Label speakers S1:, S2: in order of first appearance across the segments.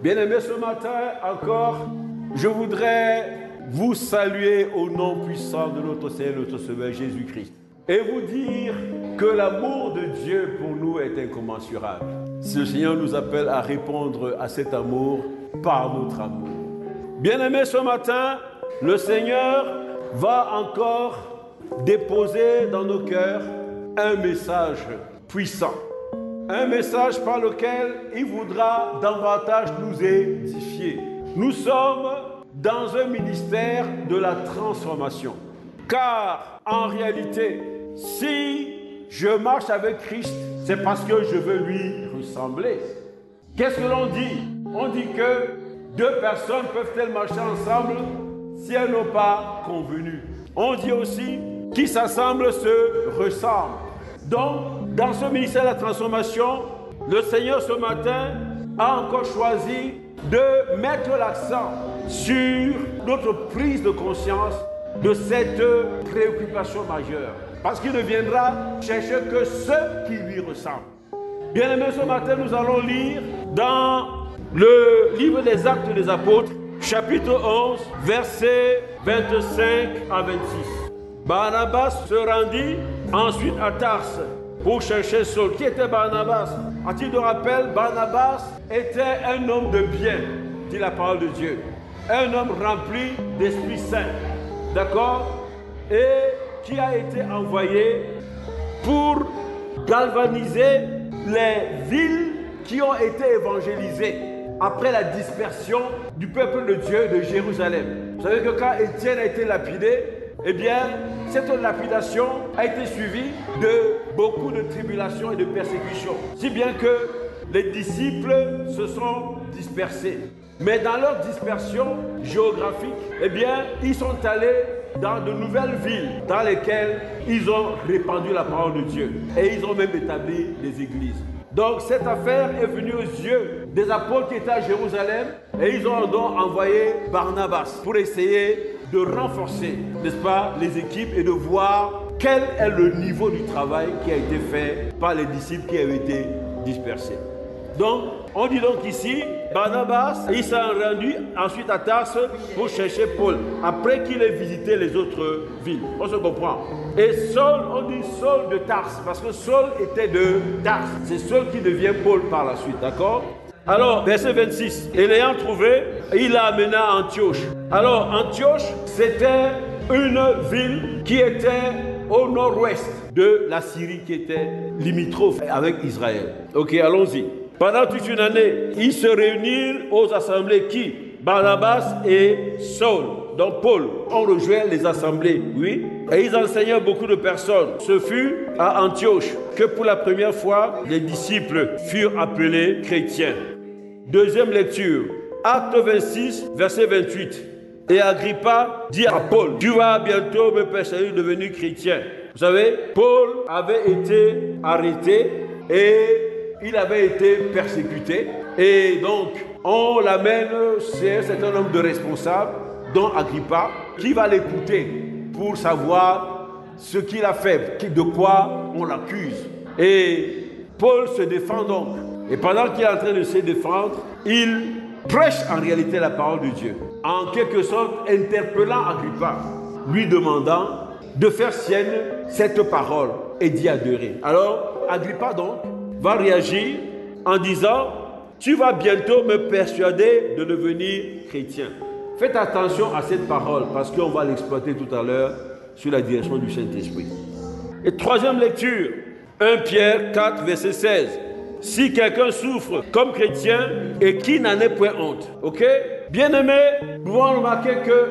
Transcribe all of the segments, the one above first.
S1: Bien-aimés, ce matin encore, je voudrais vous saluer au nom puissant de notre Seigneur, notre Sauveur Jésus-Christ, et vous dire que l'amour de Dieu pour nous est incommensurable. Si le Seigneur nous appelle à répondre à cet amour par notre amour. Bien-aimés, ce matin, le Seigneur va encore déposer dans nos cœurs un message puissant. Un message par lequel il voudra davantage nous édifier. Nous sommes dans un ministère de la transformation. Car en réalité, si je marche avec Christ, c'est parce que je veux lui ressembler. Qu'est-ce que l'on dit? On dit que deux personnes peuvent-elles marcher ensemble si elles n'ont pas convenu. On dit aussi qui s'assemblent se ressemblent. Donc, dans ce ministère de la transformation, le Seigneur ce matin a encore choisi de mettre l'accent sur notre prise de conscience de cette préoccupation majeure. Parce qu'il ne viendra chercher que ceux qui lui ressemblent. Bien-aimés, ce matin, nous allons lire dans le livre des Actes des Apôtres, chapitre 11, versets 25 à 26. Barnabas se rendit ensuite à Tarse pour chercher Saul. Qui était Barnabas? À titre de rappel, Barnabas était un homme de bien, dit la parole de Dieu. Un homme rempli d'Esprit Saint. D'accord? Et qui a été envoyé pour galvaniser les villes qui ont été évangélisées après la dispersion du peuple de Dieu de Jérusalem. Vous savez que quand Étienne a été lapidé, eh bien, cette lapidation a été suivie de beaucoup de tribulations et de persécutions. Si bien que les disciples se sont dispersés. Mais dans leur dispersion géographique, eh bien, ils sont allés dans de nouvelles villes dans lesquelles ils ont répandu la parole de Dieu. Et ils ont même établi des églises. Donc cette affaire est venue aux yeux des apôtres qui étaient à Jérusalem et ils ont donc envoyé Barnabas pour essayer de renforcer, n'est-ce pas, les équipes et de voir quel est le niveau du travail qui a été fait par les disciples qui avaient été dispersés. Donc, on dit donc ici, Barnabas, il s'est rendu ensuite à Tarse pour chercher Paul, après qu'il ait visité les autres villes. On se comprend. Et Saul, on dit Saul de Tarse, parce que Saul était de Tarse. C'est Saul qui devient Paul par la suite, d'accord? Alors, verset 26, et l'ayant trouvé, il l'a amené à Antioche. Alors, Antioche, c'était une ville qui était au nord-ouest de la Syrie, qui était limitrophe avec Israël. Ok, allons-y. Pendant toute une année, ils se réunirent aux assemblées qui? Barnabas et Saul, donc Paul, ont rejoint les assemblées, oui. Et ils enseignaient beaucoup de personnes. Ce fut à Antioche que pour la première fois, les disciples furent appelés chrétiens. Deuxième lecture, Acte 26, verset 28. Et Agrippa dit à Paul, tu vas bientôt me persuader de devenir chrétien. Vous savez, Paul avait été arrêté et il avait été persécuté. Et donc, on l'amène chez un certain nombre de responsables, dont Agrippa, qui va l'écouter pour savoir ce qu'il a fait, de quoi on l'accuse. Et Paul se défend donc. Et pendant qu'il est en train de se défendre, il prêche en réalité la parole de Dieu. En quelque sorte, interpellant Agrippa, lui demandant de faire sienne cette parole et d'y adhérer. Alors, Agrippa donc va réagir en disant, tu vas bientôt me persuader de devenir chrétien. Faites attention à cette parole parce qu'on va l'exploiter tout à l'heure sous la direction du Saint-Esprit. Et troisième lecture, 1 Pierre 4, verset 16. Si quelqu'un souffre comme chrétien et qui n'en ait point honte. Ok? Bien-aimés, nous pouvons remarquer que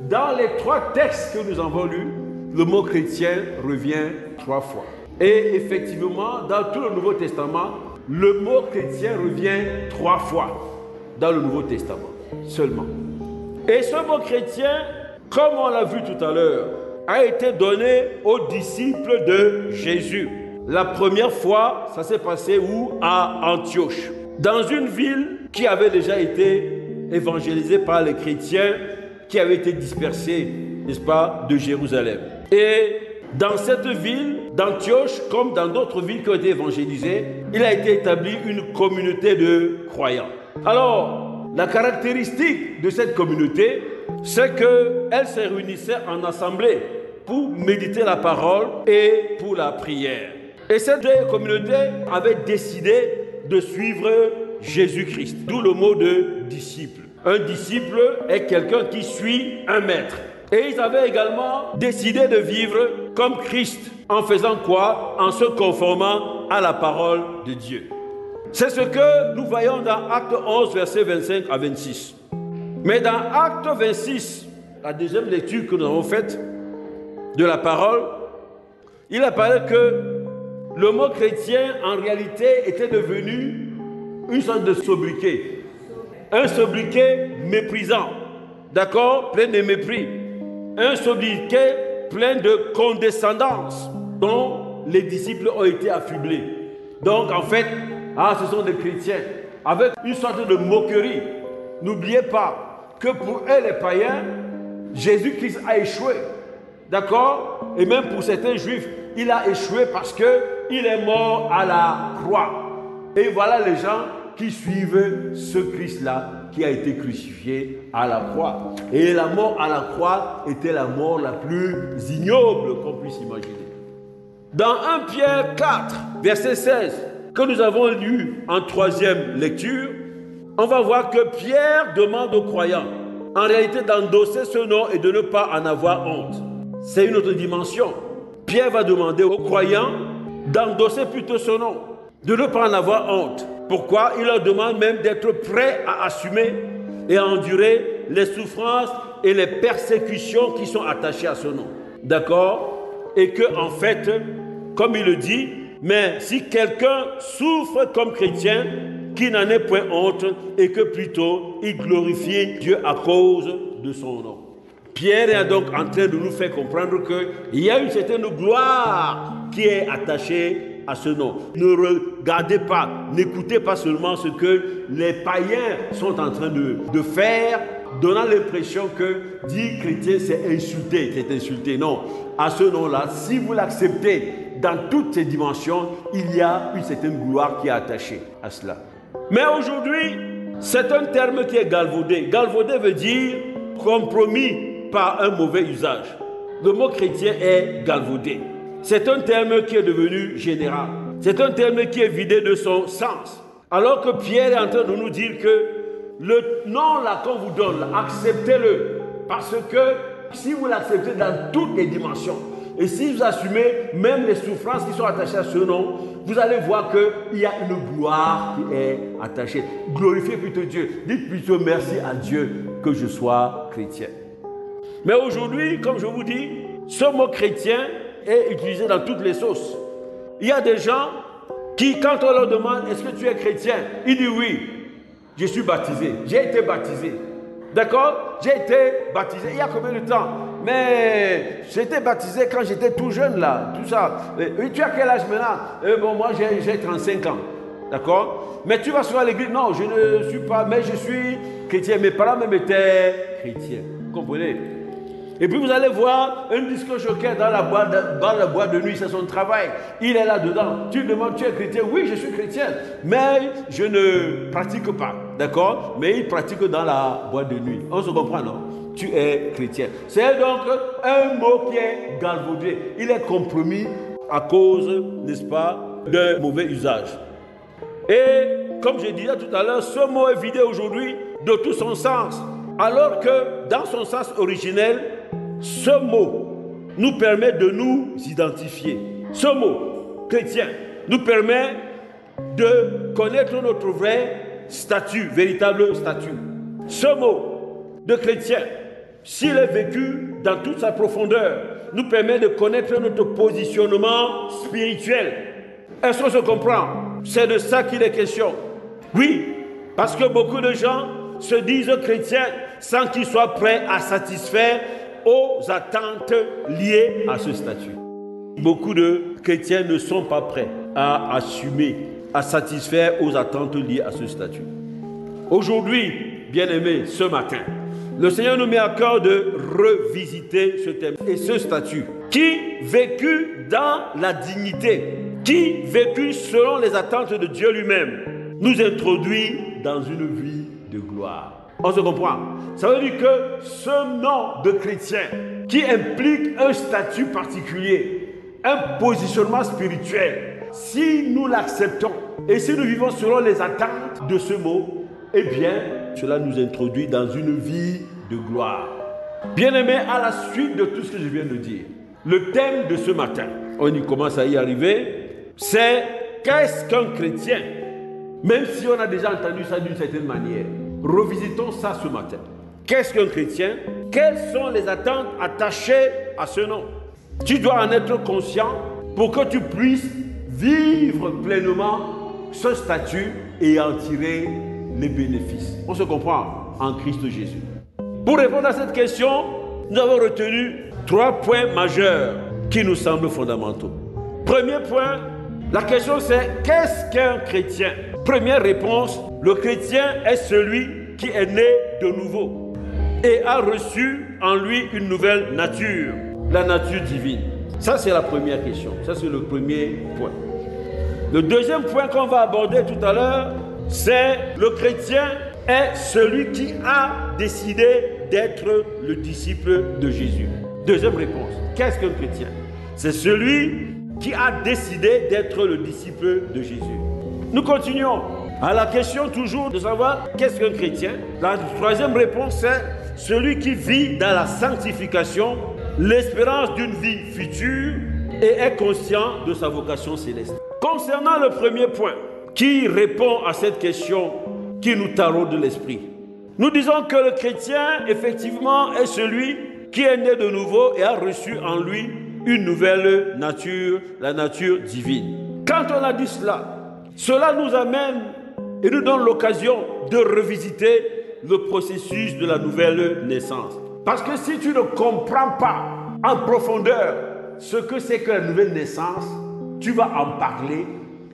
S1: dans les trois textes que nous avons lus, le mot chrétien revient 3 fois. Et effectivement, dans tout le Nouveau Testament, le mot chrétien revient 3 fois dans le Nouveau Testament seulement. Et ce mot chrétien, comme on l'a vu tout à l'heure, a été donné aux disciples de Jésus. La première fois, ça s'est passé où? À Antioche, dans une ville qui avait déjà été évangélisée par les chrétiens qui avaient été dispersés, n'est-ce pas, de Jérusalem. Et dans cette ville d'Antioche, comme dans d'autres villes qui ont été évangélisées, il a été établi une communauté de croyants. Alors, La caractéristique de cette communauté, c'est qu'elle se réunissait en assemblée pour méditer la parole et pour la prière. Et cette communauté avait décidé de suivre Jésus-Christ, d'où le mot de disciple. Un disciple est quelqu'un qui suit un maître. Et ils avaient également décidé de vivre comme Christ. En faisant quoi? En se conformant à la parole de Dieu. C'est ce que nous voyons dans Acte 11, versets 25 à 26. Mais dans Acte 26, la deuxième lecture que nous avons faite de la parole, il apparaît que le mot chrétien, en réalité, était devenu une sorte de sobriquet. Un sobriquet méprisant, d'accord, plein de mépris. Un sobriquet plein de condescendance dont les disciples ont été affublés. Donc, en fait, ce sont des chrétiens avec une sorte de moquerie. N'oubliez pas que pour eux, les païens, Jésus-Christ a échoué. D'accord? Et même pour certains juifs, il a échoué parce qu'il est mort à la croix. Et voilà les gens qui suivent ce Christ-là qui a été crucifié à la croix. Et la mort à la croix était la mort la plus ignoble qu'on puisse imaginer. Dans 1 Pierre 4, verset 16, que nous avons lu en troisième lecture, on va voir que Pierre demande aux croyants, en réalité, d'endosser ce nom et de ne pas en avoir honte. C'est une autre dimension. Pierre va demander aux croyants d'endosser plutôt ce nom, de ne pas en avoir honte. Pourquoi? Il leur demande même d'être prêts à assumer et à endurer les souffrances et les persécutions qui sont attachées à ce nom. D'accord? Et que, en fait, comme il le dit, mais si quelqu'un souffre comme chrétien, qu'il n'en ait point honte et que plutôt il glorifie Dieu à cause de son nom. Pierre est donc en train de nous faire comprendre qu'il y a une certaine gloire qui est attachée à ce nom. Ne regardez pas, n'écoutez pas seulement ce que les païens sont en train de faire, donnant l'impression que dire chrétien, c'est insulter. Non, à ce nom-là, si vous l'acceptez dans toutes ses dimensions, il y a une certaine gloire qui est attachée à cela. Mais aujourd'hui, c'est un terme qui est galvaudé. Galvaudé veut dire compromis par un mauvais usage. Le mot chrétien est galvaudé. C'est un terme qui est devenu général. C'est un terme qui est vidé de son sens. Alors que Pierre est en train de nous dire que le nom là qu'on vous donne, là, acceptez-le. Parce que si vous l'acceptez dans toutes les dimensions, et si vous assumez même les souffrances qui sont attachées à ce nom, vous allez voir qu'il y a une gloire qui est attachée. Glorifiez plutôt Dieu. Dites plutôt merci à Dieu que je sois chrétien. Mais aujourd'hui, comme je vous dis, ce mot chrétien est utilisé dans toutes les sauces. Il y a des gens qui, quand on leur demande « Est-ce que tu es chrétien ?» ils disent « Oui, je suis baptisé, j'ai été baptisé. » D'accord? J'ai été baptisé. Il y a combien de temps? Mais j'ai été baptisé quand j'étais tout jeune là, tout ça. Et tu as quel âge maintenant? Bon, moi j'ai 35 ans. D'accord? Mais tu vas souvent à l'église? Non, je ne suis pas, mais je suis chrétien. Mes parents même étaient chrétiens. Vous comprenez? Et puis vous allez voir un disque jockey dans la boîte de nuit, c'est son travail. Il est là-dedans. Tu lui demandes, tu es chrétien? Oui, je suis chrétien, mais je ne pratique pas. D'accord? Mais il pratique dans la boîte de nuit. On se comprend, non? Tu es chrétien. C'est donc un mot qui est galvaudé. Il est compromis à cause, n'est-ce pas, d'un mauvais usage. Et comme je disais tout à l'heure, ce mot est vidé aujourd'hui de tout son sens. Alors que dans son sens originel, ce mot nous permet de nous identifier. Ce mot, chrétien, nous permet de connaître notre vrai statut, véritable statut. Ce mot de chrétien, s'il est vécu dans toute sa profondeur, nous permet de connaître notre positionnement spirituel. Est-ce qu'on se comprend? C'est de ça qu'il est question. Oui, parce que beaucoup de gens se disent chrétiens sans qu'ils soient prêts à satisfaire aux attentes liées à ce statut. Beaucoup de chrétiens ne sont pas prêts à assumer, à satisfaire aux attentes liées à ce statut. Aujourd'hui, bien-aimés, ce matin, le Seigneur nous met à cœur de revisiter ce thème et ce statut qui, vécu dans la dignité, qui, vécu selon les attentes de Dieu lui-même, nous introduit dans une vie de gloire. gloire. On se comprend? Ça veut dire que ce nom de chrétien qui implique un statut particulier, un positionnement spirituel, si nous l'acceptons et si nous vivons selon les attentes de ce mot, eh bien, cela nous introduit dans une vie de gloire. Bien-aimés, à la suite de tout ce que je viens de dire, le thème de ce matin, on y commence à y arriver, c'est qu'est-ce qu'un chrétien? Même si on a déjà entendu ça d'une certaine manière, revisitons ça ce matin. Qu'est-ce qu'un chrétien? Quelles sont les attentes attachées à ce nom? Tu dois en être conscient pour que tu puisses vivre pleinement ce statut et en tirer les bénéfices. On se comprend en Christ Jésus. Pour répondre à cette question, nous avons retenu 3 points majeurs qui nous semblent fondamentaux. Premier point, la question c'est qu'est-ce qu'un chrétien? Première réponse, le chrétien est celui qui est né de nouveau et a reçu en lui une nouvelle nature, la nature divine. Ça c'est la première question, ça c'est le premier point. Le deuxième point qu'on va aborder tout à l'heure, c'est le chrétien est celui qui a décidé d'être le disciple de Jésus. Deuxième réponse, qu'est-ce qu'un chrétien? C'est celui qui a décidé d'être le disciple de Jésus. Nous continuons à la question toujours de savoir qu'est-ce qu'un chrétien. La troisième réponse, c'est celui qui vit dans la sanctification, l'espérance d'une vie future et est conscient de sa vocation céleste. Concernant le premier point, qui répond à cette question qui nous taraude de l'esprit, nous disons que le chrétien, effectivement, est celui qui est né de nouveau et a reçu en lui une nouvelle nature, la nature divine. Quand on a dit cela nous amène et nous donne l'occasion de revisiter le processus de la nouvelle naissance. Parce que si tu ne comprends pas en profondeur ce que c'est que la nouvelle naissance, tu vas en parler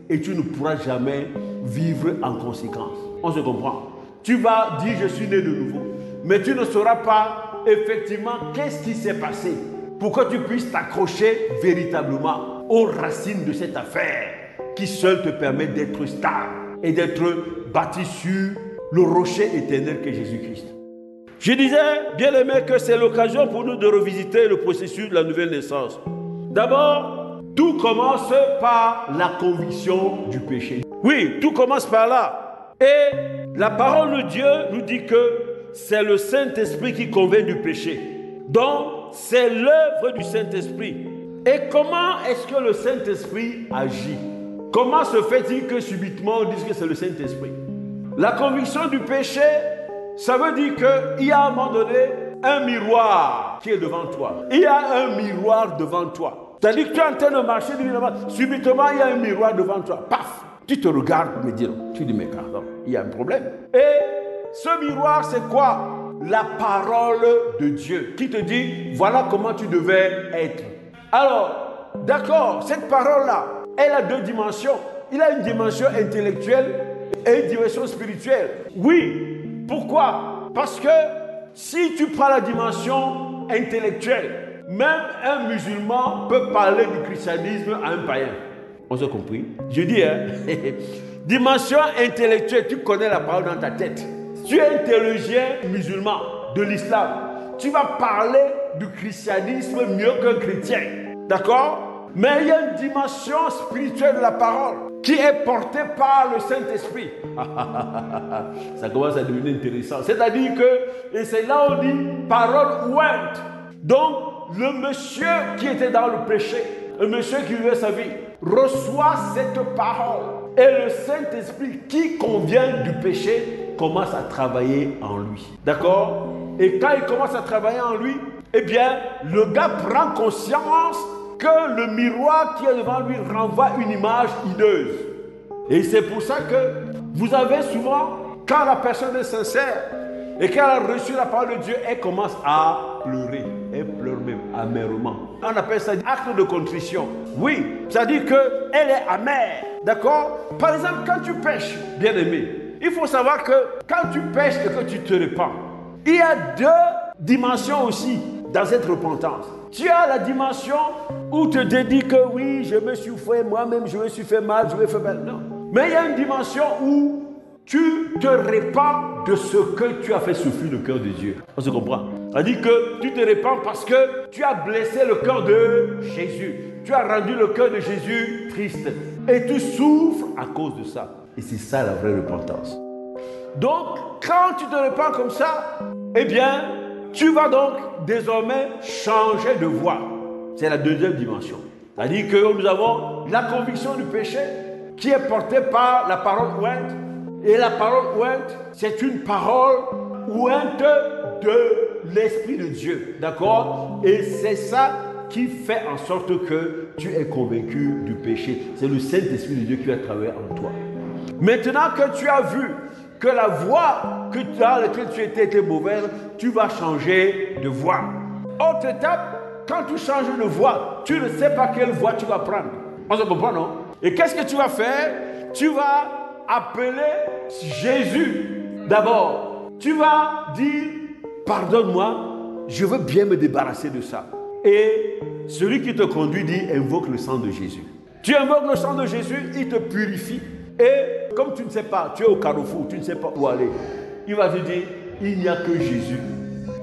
S1: et tu ne pourras jamais vivre en conséquence. On se comprend? Tu vas dire je suis né de nouveau, mais tu ne sauras pas effectivement qu'est-ce qui s'est passé pour que tu puisses t'accrocher véritablement aux racines de cette affaire qui seule te permet d'être stable et d'être bâti sur le rocher éternel qu'est Jésus-Christ. Je disais, bien aimé, que c'est l'occasion pour nous de revisiter le processus de la nouvelle naissance. D'abord, tout commence par la conviction du péché. Oui, tout commence par là. Et la parole de Dieu nous dit que c'est le Saint-Esprit qui convainc du péché. Donc, c'est l'œuvre du Saint-Esprit. Et comment est-ce que le Saint-Esprit agit? Comment se fait-il que subitement on dise que c'est le Saint-Esprit? La conviction du péché, ça veut dire qu'il y a à un moment donné un miroir qui est devant toi. Il y a un miroir devant toi. C'est-à-dire que tu es en train de marcher, subitement il y a un miroir devant toi. Paf! Tu te regardes, me dis, tu dis, mais pardon, il y a un problème. Et ce miroir, c'est quoi? La parole de Dieu qui te dit, voilà comment tu devais être. Alors, d'accord, cette parole-là, elle a 2 dimensions. Il a une dimension intellectuelle et une dimension spirituelle. Oui, pourquoi? Parce que si tu prends la dimension intellectuelle, même un musulman peut parler du christianisme à un païen. On s'est compris? Je dis, dimension intellectuelle, tu connais la parole dans ta tête. Tu es un théologien musulman de l'islam. Tu vas parler du christianisme mieux qu'un chrétien. D'accord? Mais il y a une dimension spirituelle de la parole qui est portée par le Saint-Esprit. Ça commence à devenir intéressant. C'est-à-dire que, et c'est là où on dit parole ointe. Donc, le monsieur qui était dans le péché, le monsieur qui vivait sa vie, reçoit cette parole. Et le Saint-Esprit qui convient du péché commence à travailler en lui. D'accord? Et quand il commence à travailler en lui, eh bien, le gars prend conscience que le miroir qui est devant lui renvoie une image hideuse. Et c'est pour ça que vous avez souvent, quand la personne est sincère et qu'elle a reçu la parole de Dieu, elle commence à pleurer. Elle pleure même amèrement. On appelle ça acte de contrition. Oui, c'est-à-dire qu'elle est amère. D'accord? Par exemple, quand tu pêches, bien aimé, il faut savoir que quand tu pêches et que tu te repens, il y a 2 dimensions aussi dans cette repentance. Tu as la dimension où tu te dis que oui, je me suis fait moi-même, je me suis fait mal, je me suis fait mal. Non. Mais il y a une dimension où tu te répands de ce que tu as fait souffrir le cœur de Dieu. On se comprend? C'est-à-dire que tu te répands parce que tu as blessé le cœur de Jésus. Tu as rendu le cœur de Jésus triste. Et tu souffres à cause de ça. Et c'est ça la vraie repentance. Donc, quand tu te répands comme ça, eh bien, tu vas donc désormais changer de voie. C'est la deuxième dimension. C'est-à-dire que nous avons la conviction du péché qui est portée par la parole ointe. Et la parole ointe, c'est une parole ointe de l'Esprit de Dieu. D'accord? Et c'est ça qui fait en sorte que tu es convaincu du péché. C'est le Saint-Esprit de Dieu qui va travailler en toi. Maintenant que tu as vu que la voie dans laquelle tu étais était mauvaise, tu vas changer de voie. Autre étape, quand tu changes de voie, tu ne sais pas quelle voie tu vas prendre. On se comprend, non? Et qu'est-ce que tu vas faire? Tu vas appeler Jésus. D'abord, tu vas dire, pardonne-moi, je veux bien me débarrasser de ça. Et celui qui te conduit dit, invoque le sang de Jésus. Tu invoques le sang de Jésus, il te purifie. Et comme tu ne sais pas, tu es au carrefour, tu ne sais pas où aller, il va te dire, il n'y a que Jésus.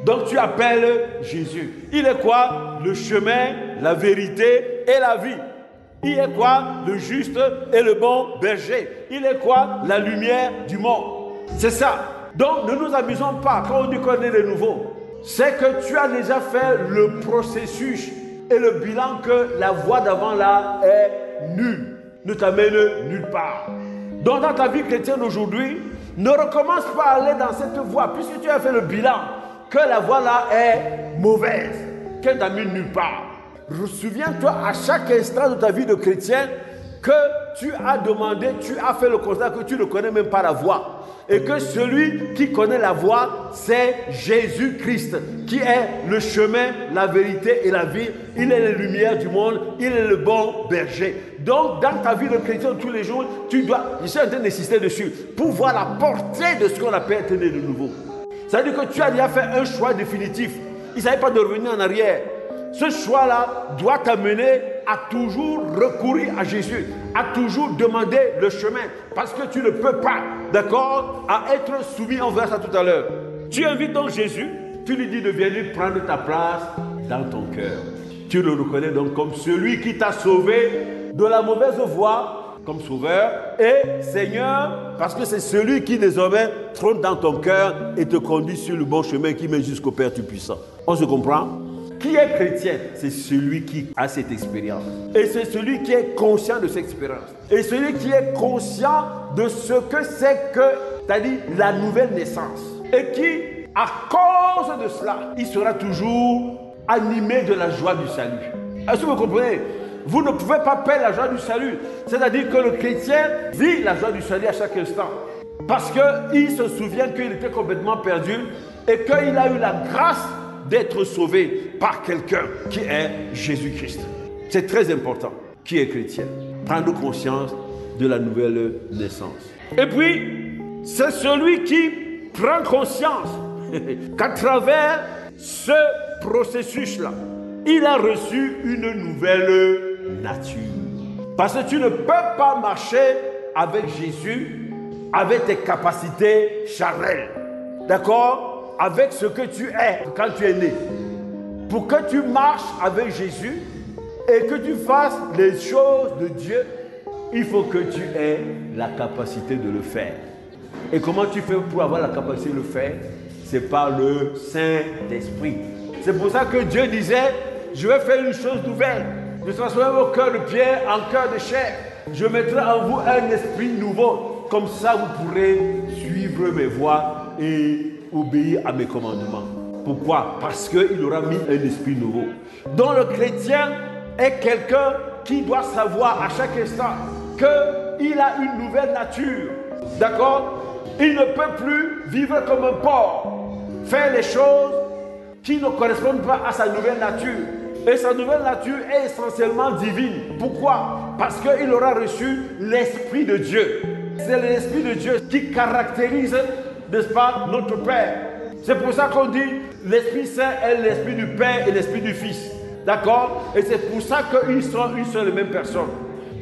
S1: Donc tu appelles Jésus. Il est quoi? Le chemin, la vérité et la vie. Il est quoi? Le juste et le bon berger. Il est quoi? La lumière du monde. C'est ça. Donc ne nous amusons pas quand on dit qu'on est les nouveaux. C'est que tu as déjà fait le processus et le bilan que la voie d'avant là est nulle. Ne t'amène nulle part. Donc dans ta vie chrétienne aujourd'hui, ne recommence pas à aller dans cette voie puisque tu as fait le bilan que la voie là est mauvaise, qu'elle t'amène nulle part. Souviens-toi à chaque instant de ta vie de chrétien que tu as demandé, tu as fait le constat que tu ne connais même pas la voie. Et que celui qui connaît la voie, c'est Jésus-Christ, qui est le chemin, la vérité et la vie. Il est la lumière du monde, il est le bon berger. Donc, dans ta vie de chrétien tous les jours, tu dois, je suis en train d'insister dessus, pour voir la portée de ce qu'on appelle être né de nouveau. C'est-à-dire que tu as déjà fait un choix définitif. Il ne s'agit pas de revenir en arrière. Ce choix-là doit t'amener à toujours recourir à Jésus, à toujours demander le chemin, parce que tu ne peux pas, d'accord, à être soumis, on verra ça tout à l'heure. Tu invites donc Jésus, tu lui dis de venir prendre ta place dans ton cœur. Tu le reconnais donc comme celui qui t'a sauvé de la mauvaise voie, comme sauveur, et Seigneur, parce que c'est celui qui désormais trône dans ton cœur et te conduit sur le bon chemin qui mène jusqu'au Père Tout-Puissant. On se comprend? Qui est chrétien? C'est celui qui a cette expérience. Et c'est celui qui est conscient de cette expérience. Et celui qui est conscient de ce que c'est que, c'est-à-dire la nouvelle naissance. Et qui, à cause de cela, il sera toujours animé de la joie du salut. Est-ce que vous comprenez? Vous ne pouvez pas perdre la joie du salut. C'est-à-dire que le chrétien vit la joie du salut à chaque instant. Parce qu'il se souvient qu'il était complètement perdu et qu'il a eu la grâce d'être sauvé par quelqu'un qui est Jésus-Christ. C'est très important. Qui est chrétien? Prendre conscience de la nouvelle naissance. Et puis, c'est celui qui prend conscience qu'à travers ce processus-là, il a reçu une nouvelle nature. Parce que tu ne peux pas marcher avec Jésus avec tes capacités charnelles. D'accord? Avec ce que tu es quand tu es né. Pour que tu marches avec Jésus et que tu fasses les choses de Dieu, il faut que tu aies la capacité de le faire. Et comment tu fais pour avoir la capacité de le faire? C'est par le Saint-Esprit. C'est pour ça que Dieu disait, je vais faire une chose nouvelle. Je transformerai vos cœurs de pierre en cœur de chair. Je mettrai en vous un esprit nouveau. Comme ça, vous pourrez suivre mes voies et obéir à mes commandements. Pourquoi? Parce qu'il aura mis un esprit nouveau. Donc le chrétien est quelqu'un qui doit savoir à chaque instant qu'il a une nouvelle nature. D'accord? Il ne peut plus vivre comme un porc, faire les choses qui ne correspondent pas à sa nouvelle nature. Et sa nouvelle nature est essentiellement divine. Pourquoi? Parce qu'il aura reçu l'Esprit de Dieu. C'est l'Esprit de Dieu qui caractérise, n'est-ce pas, notre Père. C'est pour ça qu'on dit l'Esprit Saint est l'Esprit du Père et l'Esprit du Fils. D'accord? Et c'est pour ça qu'ils sont une seule et même personne.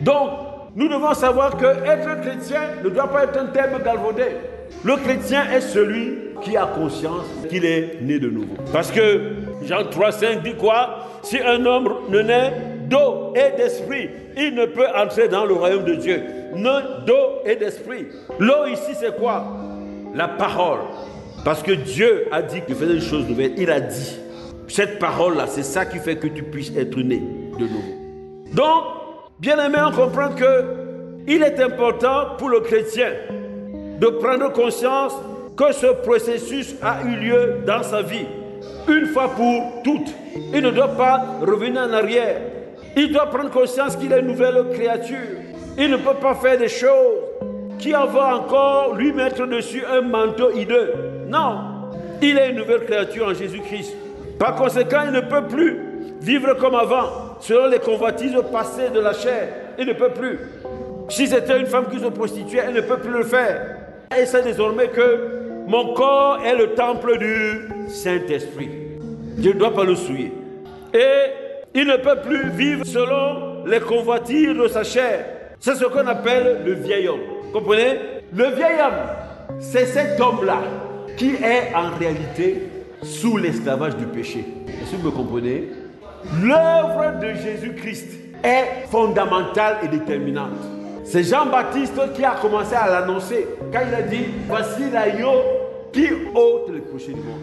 S1: Donc, nous devons savoir que être chrétien ne doit pas être un terme galvaudé. Le chrétien est celui qui a conscience qu'il est né de nouveau. Parce que Jean 3,5 dit quoi? Si un homme ne naît d'eau et d'esprit, il ne peut entrer dans le royaume de Dieu. D'eau et d'esprit. L'eau ici, c'est quoi? La parole. Parce que Dieu a dit qu'il faisait une chose nouvelle. Il a dit. Cette parole-là, c'est ça qui fait que tu puisses être né de nouveau. Donc, bien aimé, on comprend qu'il est important pour le chrétien de prendre conscience que ce processus a eu lieu dans sa vie, une fois pour toutes. Il ne doit pas revenir en arrière. Il doit prendre conscience qu'il est une nouvelle créature. Il ne peut pas faire des choses qui en vont encore lui mettre dessus un manteau hideux. Non, il est une nouvelle créature en Jésus-Christ. Par conséquent, il ne peut plus vivre comme avant, selon les convoitises passées de la chair. Il ne peut plus. Si c'était une femme qui se prostituait, elle ne peut plus le faire. Et c'est désormais que mon corps est le temple du Saint-Esprit. Je ne dois pas le souiller. Et il ne peut plus vivre selon les convoitises de sa chair. C'est ce qu'on appelle le vieil homme. Vous comprenez? Le vieil homme, c'est cet homme-là qui est en réalité sous l'esclavage du péché. Est-ce que vous me comprenez? L'œuvre de Jésus-Christ est fondamentale et déterminante. C'est Jean-Baptiste qui a commencé à l'annoncer quand il a dit « Voici l'agneau qui ôte les péchés du monde ».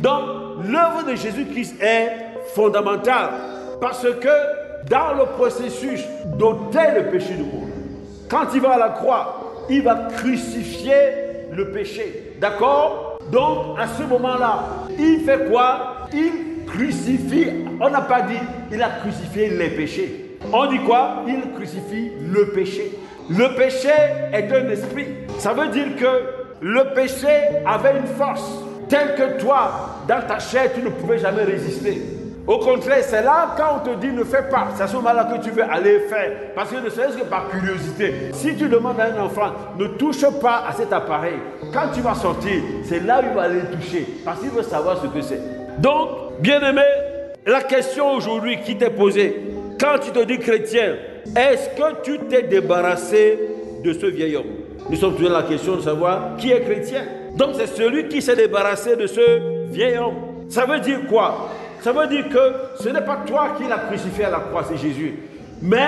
S1: Donc, l'œuvre de Jésus-Christ est fondamentale parce que dans le processus d'ôter le péché du monde, quand il va à la croix, il va crucifier le péché. D'accord? Donc, à ce moment-là, il fait quoi? Il crucifie, on n'a pas dit il a crucifié les péchés. On dit quoi? Il crucifie le péché. Le péché est un esprit. Ça veut dire que le péché avait une force telle que toi, dans ta chair, tu ne pouvais jamais résister. Au contraire, c'est là quand on te dit ne fais pas. C'est à ce moment-là que tu veux aller faire. Parce que ne serait-ce que par curiosité. Si tu demandes à un enfant, ne touche pas à cet appareil. Quand tu vas sortir, c'est là où il va aller toucher. Parce qu'il veut savoir ce que c'est. Donc, bien-aimé, la question aujourd'hui qui t'est posée, quand tu te dis chrétien, est-ce que tu t'es débarrassé de ce vieil homme? Nous sommes toujours dans la question de savoir qui est chrétien. Donc c'est celui qui s'est débarrassé de ce vieil homme. Ça veut dire quoi? Ça veut dire que ce n'est pas toi qui l'as crucifié à la croix, c'est Jésus. Mais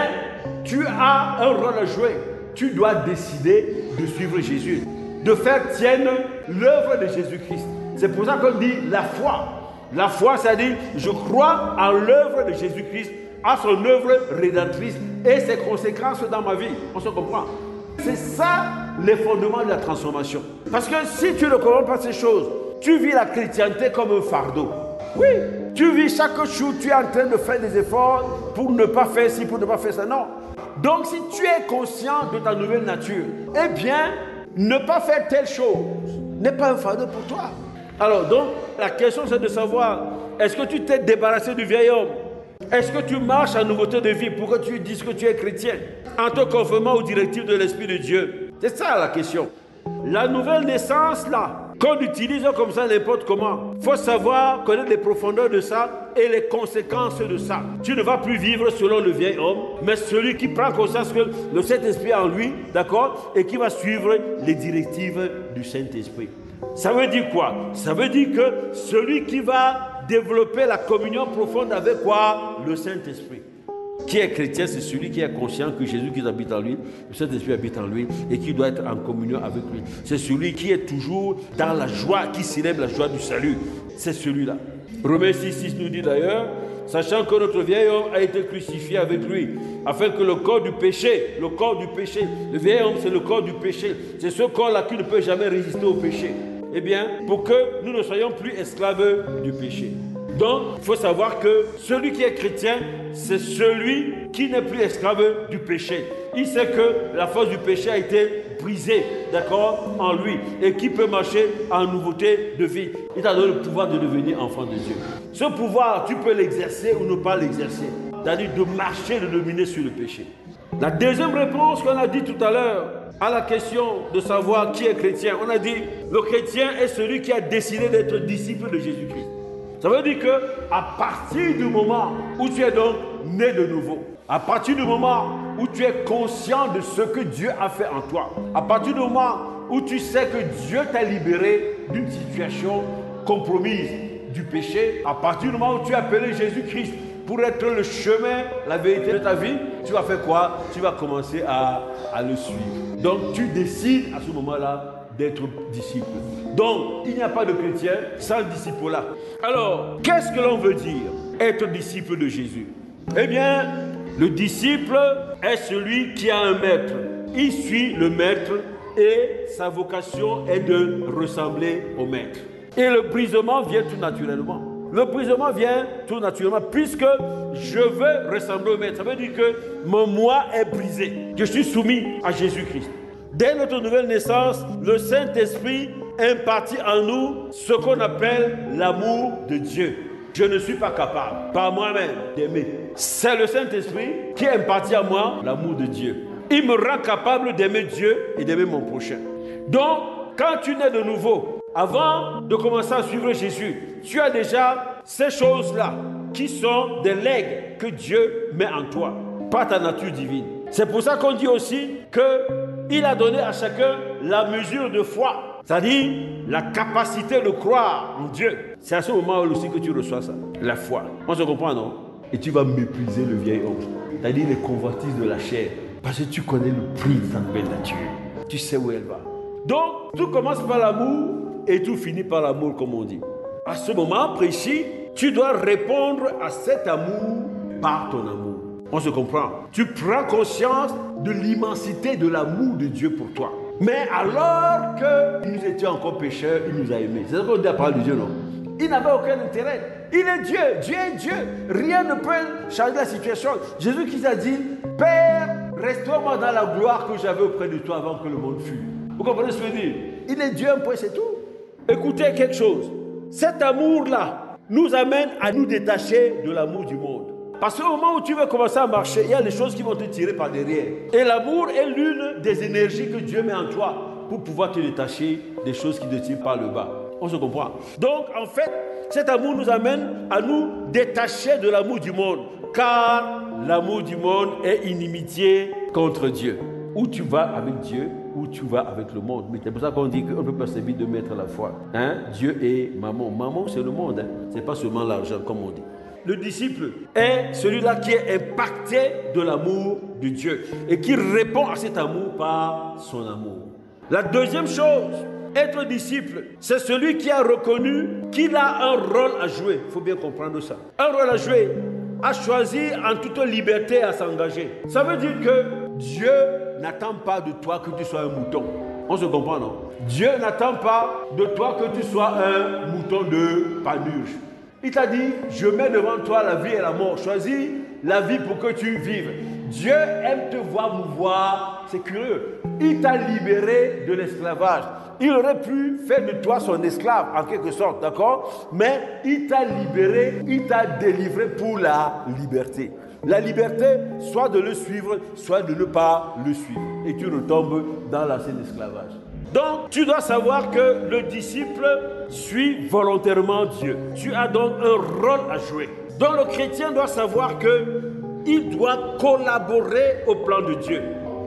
S1: tu as un rôle à jouer. Tu dois décider de suivre Jésus, de faire tienne l'œuvre de Jésus-Christ. C'est pour ça qu'on dit la foi. La foi, c'est-à-dire je crois en l'œuvre de Jésus-Christ, à son œuvre rédemptrice et ses conséquences dans ma vie. On se comprend? C'est ça les fondements de la transformation. Parce que si tu ne comprends pas ces choses, tu vis la chrétienté comme un fardeau. Oui, tu vis chaque jour, tu es en train de faire des efforts pour ne pas faire ci, pour ne pas faire ça. Non. Donc si tu es conscient de ta nouvelle nature, eh bien, ne pas faire telle chose n'est pas un fardeau pour toi. Alors donc, la question c'est de savoir, est-ce que tu t'es débarrassé du vieil homme? Est-ce que tu marches en nouveauté de vie pour que tu dises que tu es chrétien en te conformant aux directives de l'Esprit de Dieu? C'est ça la question. La nouvelle naissance là, qu'on utilise comme ça n'importe comment, il faut savoir connaître les profondeurs de ça et les conséquences de ça. Tu ne vas plus vivre selon le vieil homme, mais celui qui prend conscience que le Saint-Esprit est en lui, d'accord, et qui va suivre les directives du Saint-Esprit. Ça veut dire quoi? Ça veut dire que celui qui va développer la communion profonde avec quoi? Le Saint-Esprit. Qui est chrétien, c'est celui qui est conscient que Jésus-Christ habite en lui, le Saint-Esprit habite en lui et qui doit être en communion avec lui. C'est celui qui est toujours dans la joie, qui célèbre la joie du salut. C'est celui-là. Romains 6,6 nous dit d'ailleurs, sachant que notre vieil homme a été crucifié avec lui, afin que le corps du péché, le vieil homme c'est le corps du péché, c'est ce corps-là qui ne peut jamais résister au péché. Eh bien, pour que nous ne soyons plus esclaves du péché. Donc, il faut savoir que celui qui est chrétien, c'est celui qui n'est plus esclave du péché. Il sait que la force du péché a été brisée, d'accord, en lui, et qui peut marcher en nouveauté de vie. Il t'a donné le pouvoir de devenir enfant de Dieu. Ce pouvoir, tu peux l'exercer ou ne pas l'exercer. C'est-à-dire de marcher, de dominer sur le péché. La deuxième réponse qu'on a dit tout à l'heure, à la question de savoir qui est chrétien, on a dit le chrétien est celui qui a décidé d'être disciple de Jésus-Christ. Ça veut dire qu'à partir du moment où tu es donc né de nouveau. À partir du moment où tu es conscient de ce que Dieu a fait en toi, à partir du moment où tu sais que Dieu t'a libéré d'une situation compromise, du péché, à partir du moment où tu as appelé Jésus-Christ pour être le chemin, la vérité de ta vie, tu vas faire quoi? Tu vas commencer à le suivre. Donc tu décides à ce moment-là d'être disciple. Donc il n'y a pas de chrétien sans disciple-là. Alors, qu'est-ce que l'on veut dire être disciple de Jésus? Eh bien, le disciple est celui qui a un maître. Il suit le maître et sa vocation est de ressembler au maître. Et le brisement vient tout naturellement. Le brisement vient tout naturellement puisque je veux ressembler au maître. Ça veut dire que mon moi est brisé. Je suis soumis à Jésus-Christ. Dès notre nouvelle naissance, le Saint-Esprit impartit en nous ce qu'on appelle l'amour de Dieu. Je ne suis pas capable, par moi-même, d'aimer. C'est le Saint-Esprit qui impartit à moi l'amour de Dieu. Il me rend capable d'aimer Dieu et d'aimer mon prochain. Donc, quand tu nais de nouveau, avant de commencer à suivre Jésus, tu as déjà ces choses-là qui sont des legs que Dieu met en toi, par ta nature divine. C'est pour ça qu'on dit aussi qu'il a donné à chacun la mesure de foi, c'est-à-dire la capacité de croire en Dieu. C'est à ce moment aussi que tu reçois ça, la foi. On se comprend, non? Et tu vas mépriser le vieil homme, c'est-à-dire les convoitises de la chair, parce que tu connais le prix de ta nouvelle nature. Tu sais où elle va. Donc, tout commence par l'amour et tout finit par l'amour, comme on dit. À ce moment précis, tu dois répondre à cet amour par ton amour. On se comprend. Tu prends conscience de l'immensité de l'amour de Dieu pour toi. Mais alors que nous étions encore pécheurs, il nous a aimés. C'est ce qu'on dit à parole de Dieu, non? Il n'avait aucun intérêt. Il est Dieu. Dieu est Dieu. Rien ne peut changer la situation. Jésus qui a dit, Père, restaure-moi dans la gloire que j'avais auprès de toi avant que le monde fût. Vous comprenez ce que je veux dire? Il est Dieu, un point, c'est tout. Écoutez quelque chose. Cet amour-là nous amène à nous détacher de l'amour du monde. Parce qu'au moment où tu veux commencer à marcher, il y a des choses qui vont te tirer par derrière. Et l'amour est l'une des énergies que Dieu met en toi pour pouvoir te détacher des choses qui te tirent par le bas. On se comprend? Donc, en fait, cet amour nous amène à nous détacher de l'amour du monde. Car l'amour du monde est inimitié contre Dieu. Où tu vas avec Dieu, où tu vas avec le monde. Mais c'est pour ça qu'on dit qu'on ne peut pas servir de maître à la fois. Dieu et maman. Maman, c'est le monde. Ce n'est pas seulement l'argent, comme on dit. Le disciple est celui-là qui est impacté de l'amour de Dieu et qui répond à cet amour par son amour. La deuxième chose, être disciple, c'est celui qui a reconnu qu'il a un rôle à jouer. Il faut bien comprendre ça. Un rôle à jouer, à choisir en toute liberté à s'engager. Ça veut dire que Dieu n'attend pas de toi que tu sois un mouton. On se comprend, non? Dieu n'attend pas de toi que tu sois un mouton de panurge. Il t'a dit, je mets devant toi la vie et la mort. Choisis la vie pour que tu vives. Dieu aime te voir mouvoir. C'est curieux. Il t'a libéré de l'esclavage. Il aurait pu faire de toi son esclave, en quelque sorte, d'accord? Mais il t'a libéré, il t'a délivré pour la liberté. La liberté, soit de le suivre, soit de ne pas le suivre. Et tu retombes dans la scène d'esclavage. Donc, tu dois savoir que le disciple suit volontairement Dieu. Tu as donc un rôle à jouer. Donc, le chrétien doit savoir qu'il doit collaborer au plan de Dieu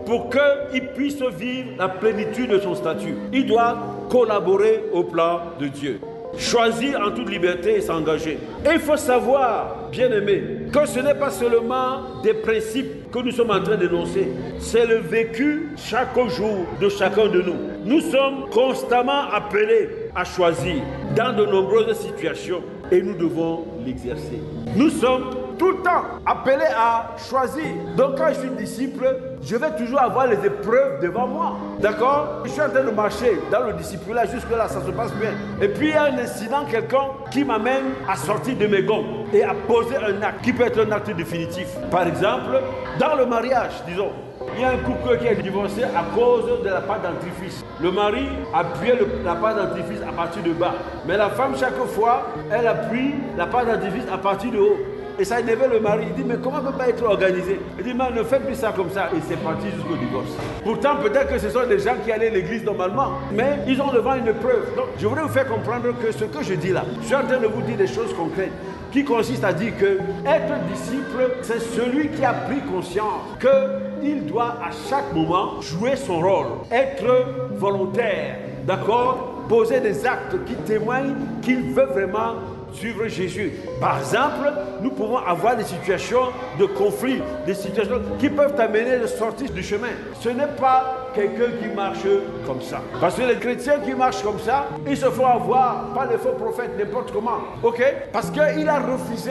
S1: pour qu'il puisse vivre la plénitude de son statut. Il doit collaborer au plan de Dieu. Choisir en toute liberté et s'engager. Et il faut savoir, bien aimé, que ce n'est pas seulement des principes que nous sommes en train d'énoncer. C'est le vécu chaque jour de chacun de nous. Nous sommes constamment appelés à choisir dans de nombreuses situations et nous devons l'exercer. Nous sommes tout le temps appelés à choisir. Donc quand je suis disciple, je vais toujours avoir les épreuves devant moi. D'accord? Je suis en train de marcher dans le disciple-là, jusque-là, ça se passe bien. Et puis il y a un incident, quelqu'un qui m'amène à sortir de mes gonds et à poser un acte qui peut être un acte définitif. Par exemple, dans le mariage, disons, il y a un couple qui est divorcé à cause de la pâte dentifrice. Le mari appuyait la pâte dentifrice à partir de bas. Mais la femme, chaque fois, elle appuie la pâte dentifrice à partir de haut. Et ça énervait le mari. Il dit, mais comment ne peut pas être organisé? Il dit, mais ne faites plus ça comme ça. Et c'est parti jusqu'au divorce. Pourtant, peut-être que ce sont des gens qui allaient à l'église normalement. Mais ils ont devant une preuve. Donc, je voudrais vous faire comprendre que ce que je dis là, je suis en train de vous dire des choses concrètes qui consiste à dire que être disciple, c'est celui qui a pris conscience qu'il doit à chaque moment jouer son rôle, être volontaire, d'accord, poser des actes qui témoignent qu'il veut vraiment suivre Jésus. Par exemple, nous pouvons avoir des situations de conflit, des situations qui peuvent amener de sortir du chemin. Ce n'est pas quelqu'un qui marche comme ça. Parce que les chrétiens qui marchent comme ça, ils se font avoir par les faux prophètes, n'importe comment. Ok? Parce qu'il a refusé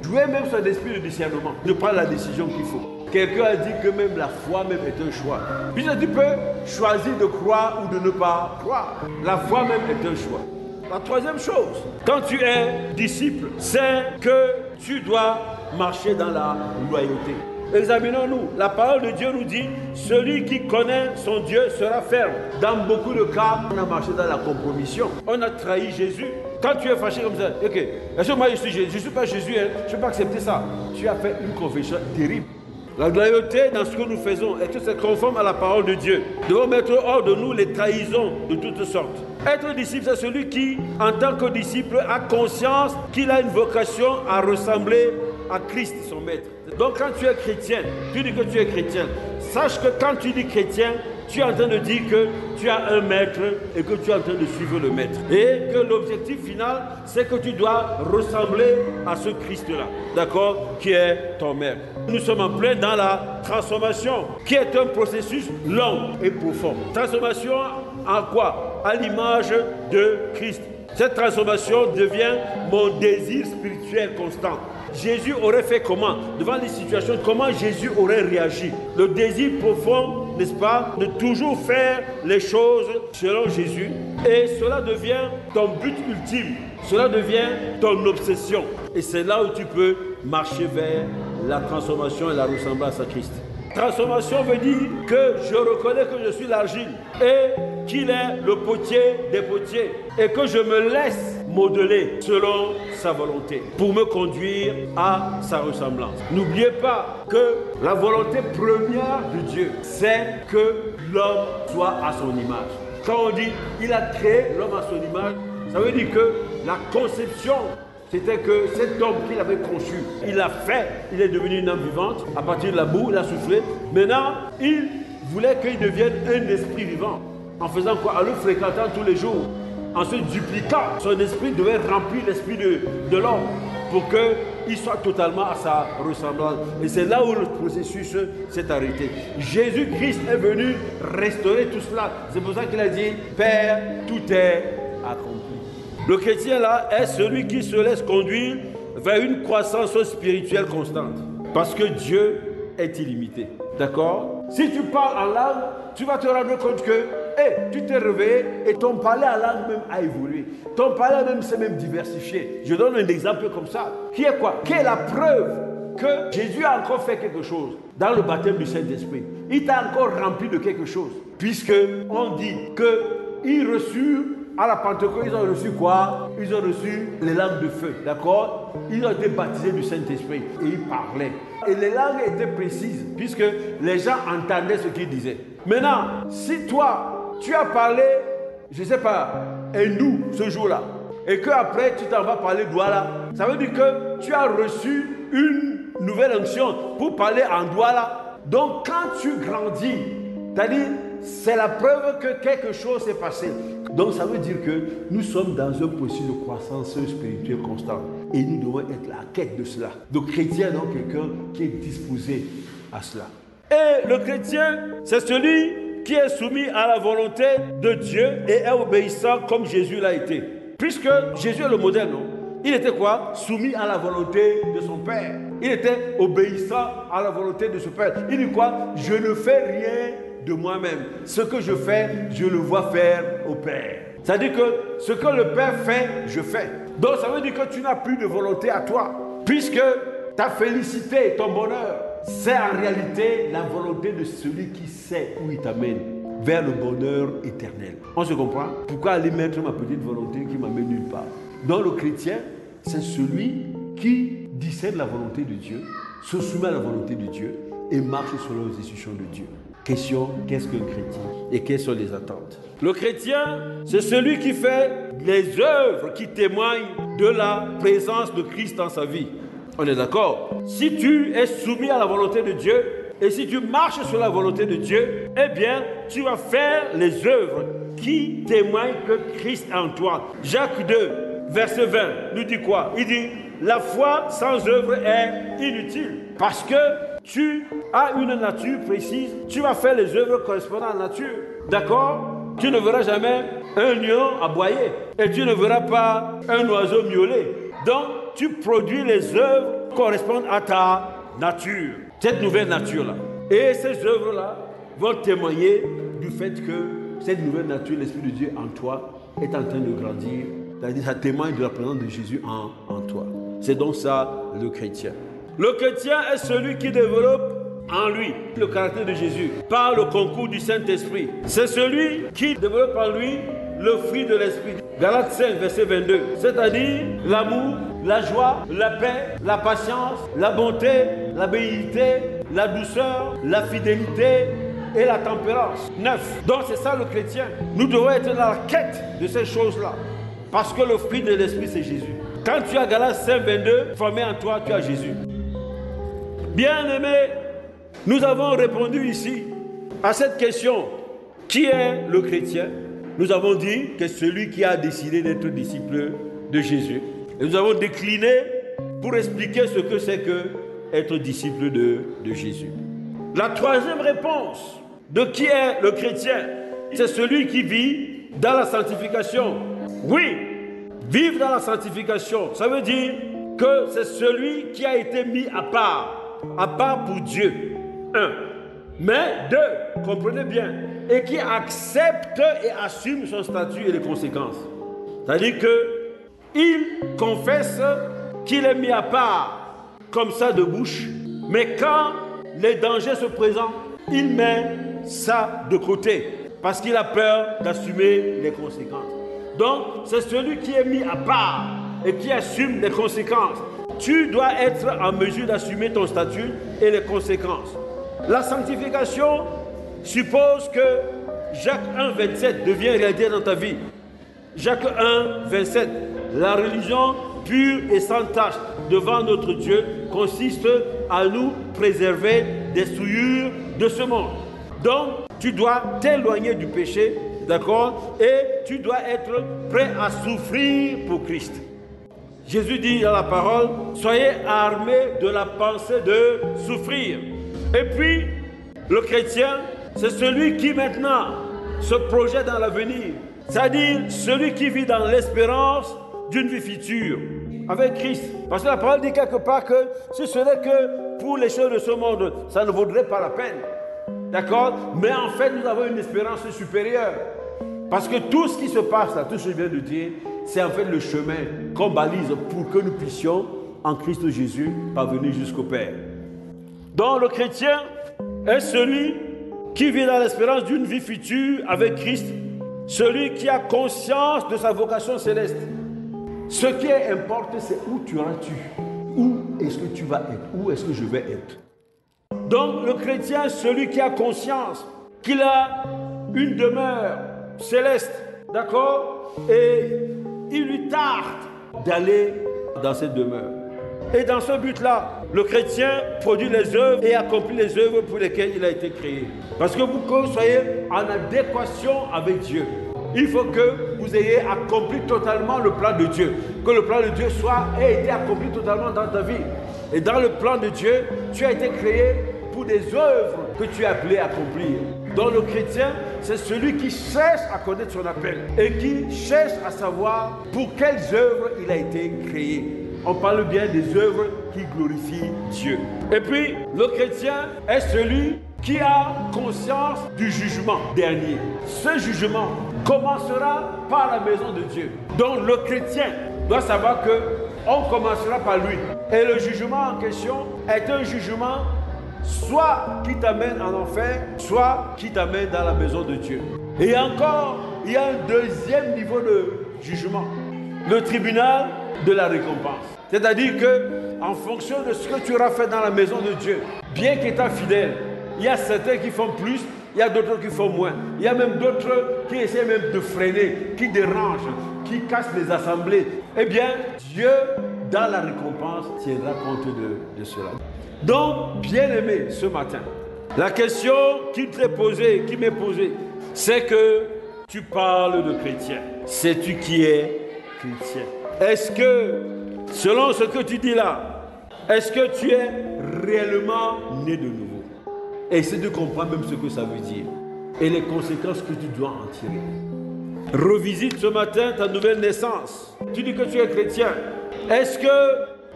S1: de jouer même son esprit de discernement, de prendre la décision qu'il faut. Quelqu'un a dit que même la foi même est un choix. Puisque tu peux choisir de croire ou de ne pas croire. La foi même est un choix. La troisième chose, quand tu es disciple, c'est que tu dois marcher dans la loyauté. Examinons-nous. La parole de Dieu nous dit, celui qui connaît son Dieu sera ferme. Dans beaucoup de cas, on a marché dans la compromission. On a trahi Jésus. Quand tu es fâché comme ça, ok, est-ce que moi je suis Jésus? Je ne suis pas Jésus, hein? Je ne peux pas accepter ça. Tu as fait une confession terrible. La loyauté dans ce que nous faisons, est-ce que c'est conforme à la parole de Dieu? Nous devons mettre hors de nous les trahisons de toutes sortes. Être disciple, c'est celui qui, en tant que disciple, a conscience qu'il a une vocation à ressembler à Christ, son maître. Donc quand tu es chrétien, tu dis que tu es chrétien. Sache que quand tu dis chrétien, tu es en train de dire que tu as un maître et que tu es en train de suivre le maître. Et que l'objectif final, c'est que tu dois ressembler à ce Christ-là, d'accord, qui est ton maître. Nous sommes en plein dans la transformation, qui est un processus long et profond. Transformation en quoi? À l'image de Christ. Cette transformation devient mon désir spirituel constant. Jésus aurait fait comment? Devant les situations, comment Jésus aurait réagi? Le désir profond, n'est-ce pas, de toujours faire les choses selon Jésus. Et cela devient ton but ultime. Cela devient ton obsession. Et c'est là où tu peux marcher vers la transformation et la ressemblance à Christ. Transformation veut dire que je reconnais que je suis l'argile et qu'il est le potier des potiers et que je me laisse modeler selon sa volonté pour me conduire à sa ressemblance. N'oubliez pas que la volonté première de Dieu, c'est que l'homme soit à son image. Quand on dit il a créé l'homme à son image, ça veut dire que la conception, c'était que cet homme qu'il avait conçu, il l'a fait, il est devenu une âme vivante. À partir de la boue, il a soufflé. Maintenant, il voulait qu'il devienne un esprit vivant. En faisant quoi? En le fréquentant tous les jours. En se dupliquant. Son esprit devait remplir l'esprit de l'homme pour qu'il soit totalement à sa ressemblance. Et c'est là où le processus s'est arrêté. Jésus-Christ est venu restaurer tout cela. C'est pour ça qu'il a dit, Père, tout est accompli. Le chrétien là est celui qui se laisse conduire vers une croissance spirituelle constante. Parce que Dieu est illimité. D'accord? Si tu parles en langue, tu vas te rendre compte que tu t'es réveillé et ton parler en langue même a évolué. Ton parler même s'est même diversifié. Je donne un exemple comme ça. Qui est quoi? Qui est la preuve que Jésus a encore fait quelque chose dans le baptême du Saint-Esprit. Il t'a encore rempli de quelque chose. Puisque on dit qu'il reçut à la Pentecôte, ils ont reçu quoi? Ils ont reçu les langues de feu, d'accord? Ils ont été baptisés du Saint-Esprit et ils parlaient. Et les langues étaient précises puisque les gens entendaient ce qu'ils disaient. Maintenant, si toi, tu as parlé, je ne sais pas, hindou ce jour-là, et qu'après tu t'en vas parler douala, ça veut dire que tu as reçu une nouvelle onction pour parler en douala. Donc quand tu grandis, c'est-à-dire, c'est la preuve que quelque chose s'est passé. Donc ça veut dire que nous sommes dans un processus de croissance spirituelle constante. Et nous devons être à la quête de cela. Donc chrétien, donc quelqu'un qui est disposé à cela. Et le chrétien, c'est celui qui est soumis à la volonté de Dieu et est obéissant comme Jésus l'a été. Puisque Jésus est le modèle, non? Il était quoi? Soumis à la volonté de son Père. Il était obéissant à la volonté de son Père. Il dit quoi? Je ne fais rien de moi-même. Ce que je fais, je le vois faire au Père. C'est-à-dire que ce que le Père fait, je fais. Donc ça veut dire que tu n'as plus de volonté à toi. Puisque ta félicité, ton bonheur, c'est en réalité la volonté de celui qui sait où il t'amène, vers le bonheur éternel. On se comprend? Pourquoi aller mettre ma petite volonté qui m'amène nulle part? Donc le chrétien, c'est celui qui discerne la volonté de Dieu, se soumet à la volonté de Dieu et marche selon les instructions de Dieu. question, qu'est-ce qu'un chrétien et quelles sont les attentes? Le chrétien, c'est celui qui fait les œuvres qui témoignent de la présence de Christ dans sa vie. On est d'accord? Si tu es soumis à la volonté de Dieu et si tu marches sur la volonté de Dieu, eh bien, tu vas faire les œuvres qui témoignent que Christ est en toi. Jacques 2, verset 20, nous dit quoi? Il dit, la foi sans œuvre est inutile. Parce que tu as une nature précise, tu vas faire les œuvres correspondant à la nature. D'accord? Tu ne verras jamais un lion aboyer et tu ne verras pas un oiseau miauler. Donc, tu produis les œuvres qui correspondent à ta nature, cette nouvelle nature-là. Et ces œuvres-là vont témoigner du fait que cette nouvelle nature, l'Esprit de Dieu en toi, est en train de grandir. C'est-à-dire, ça témoigne de la présence de Jésus en toi. C'est donc ça, le chrétien. Le chrétien est celui qui développe en lui le caractère de Jésus par le concours du Saint-Esprit. C'est celui qui développe en lui le fruit de l'Esprit. Galates 5, verset 22. C'est-à-dire l'amour, la joie, la paix, la patience, la bonté, la bénignité, la douceur, la fidélité et la tempérance. 9. Donc c'est ça le chrétien. Nous devons être dans la quête de ces choses-là. Parce que le fruit de l'Esprit, c'est Jésus. Quand tu as Galates 5, 22, formé en toi, tu as Jésus. Bien-aimés, nous avons répondu ici à cette question. Qui est le chrétien? Nous avons dit que celui qui a décidé d'être disciple de Jésus. Et nous avons décliné pour expliquer ce que c'est que être disciple de Jésus. La troisième réponse de qui est le chrétien, c'est celui qui vit dans la sanctification. Oui, vivre dans la sanctification, ça veut dire que c'est celui qui a été mis à part pour Dieu. 1. Mais 2, comprenez bien, et qui accepte et assume son statut et les conséquences. C'est-à-dire qu'il confesse qu'il est mis à part, comme ça de bouche, mais quand les dangers se présentent, il met ça de côté, parce qu'il a peur d'assumer les conséquences. Donc, c'est celui qui est mis à part et qui assume les conséquences. Tu dois être en mesure d'assumer ton statut et les conséquences. La sanctification suppose que Jacques 1, 27 devient réalité dans ta vie. Jacques 1, 27. La religion pure et sans tache devant notre Dieu consiste à nous préserver des souillures de ce monde. Donc, tu dois t'éloigner du péché, d'accord? Et tu dois être prêt à souffrir pour Christ. Jésus dit dans la parole, soyez armés de la pensée de souffrir. Et puis, le chrétien, c'est celui qui maintenant se projette dans l'avenir. C'est-à-dire celui qui vit dans l'espérance d'une vie future avec Christ. Parce que la parole dit quelque part que si ce n'est que pour les choses de ce monde, ça ne vaudrait pas la peine. D'accord? Mais en fait, nous avons une espérance supérieure. Parce que tout ce qui se passe là, tout ce que je viens de dire, c'est en fait le chemin qu'on balise pour que nous puissions, en Christ Jésus, parvenir jusqu'au Père. Donc le chrétien est celui qui vit dans l'espérance d'une vie future avec Christ, celui qui a conscience de sa vocation céleste. Ce qui importe, c'est où tu iras-tu, où est-ce que tu vas être, où est-ce que je vais être. Donc le chrétien est celui qui a conscience qu'il a une demeure céleste, d'accord? Et il lui tarde d'aller dans cette demeure. Et dans ce but-là, le chrétien produit les œuvres et accomplit les œuvres pour lesquelles il a été créé. Parce que vous soyez en adéquation avec Dieu. Il faut que vous ayez accompli totalement le plan de Dieu. Que le plan de Dieu ait été accompli totalement dans ta vie. Et dans le plan de Dieu, tu as été créé pour des œuvres que tu es appelé à accomplir. Donc le chrétien, c'est celui qui cherche à connaître son appel et qui cherche à savoir pour quelles œuvres il a été créé. On parle bien des œuvres qui glorifient Dieu. Et puis, le chrétien est celui qui a conscience du jugement dernier. Ce jugement commencera par la maison de Dieu. Donc le chrétien doit savoir qu'on commencera par lui. Et le jugement en question est un jugement soit qui t'amène en enfer, soit qui t'amène dans la maison de Dieu. Et encore, il y a un deuxième niveau de jugement. Le tribunal de la récompense. C'est-à-dire que, en fonction de ce que tu auras fait dans la maison de Dieu, bien qu'étant fidèle, Il y a certains qui font plus, il y a d'autres qui font moins. Il y a même d'autres qui essaient même de freiner, qui dérangent, qui cassent les assemblées. Eh bien, Dieu, dans la récompense, tiendra compte de cela. Donc, bien-aimé, ce matin, la question qui m'est posée, c'est que tu parles de chrétien. Sais-tu qui est chrétien? Est-ce que, selon ce que tu dis là, est-ce que tu es réellement né de nouveau? Essaie de comprendre même ce que ça veut dire et les conséquences que tu dois en tirer. Revisite ce matin ta nouvelle naissance. Tu dis que tu es chrétien. Est-ce que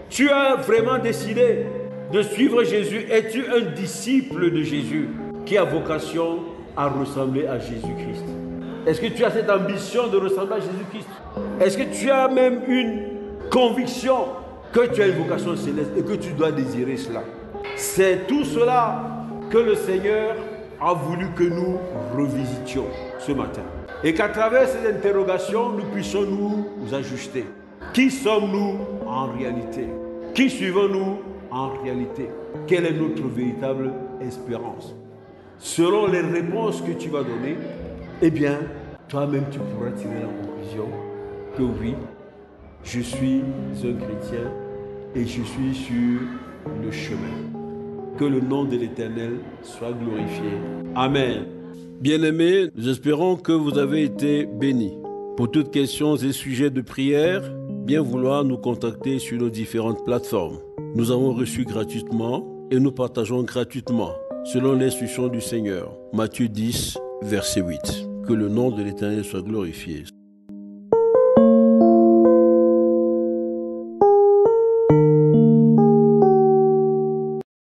S1: tu as vraiment décidé de suivre Jésus? Es-tu un disciple de Jésus qui a vocation à ressembler à Jésus-Christ? Est-ce que tu as cette ambition de ressembler à Jésus-Christ? Est-ce que tu as même une conviction que tu as une vocation céleste et que tu dois désirer cela? C'est tout cela que le Seigneur a voulu que nous revisitions ce matin. Et qu'à travers ces interrogations, nous puissions nous ajuster. Qui sommes-nous en réalité? Qui suivons-nous en réalité? Quelle est notre véritable espérance? Selon les réponses que tu vas donner, eh bien, toi-même tu pourras tirer la conclusion que oui, je suis un chrétien et je suis sur le chemin. Que le nom de l'Éternel soit glorifié. Amen. Bien-aimés, nous espérons que vous avez été bénis. Pour toutes questions et sujets de prière, bien vouloir nous contacter sur nos différentes plateformes. Nous avons reçu gratuitement et nous partageons gratuitement, selon l'instruction du Seigneur. Matthieu 10, verset 8. Que le nom de l'Éternel soit glorifié.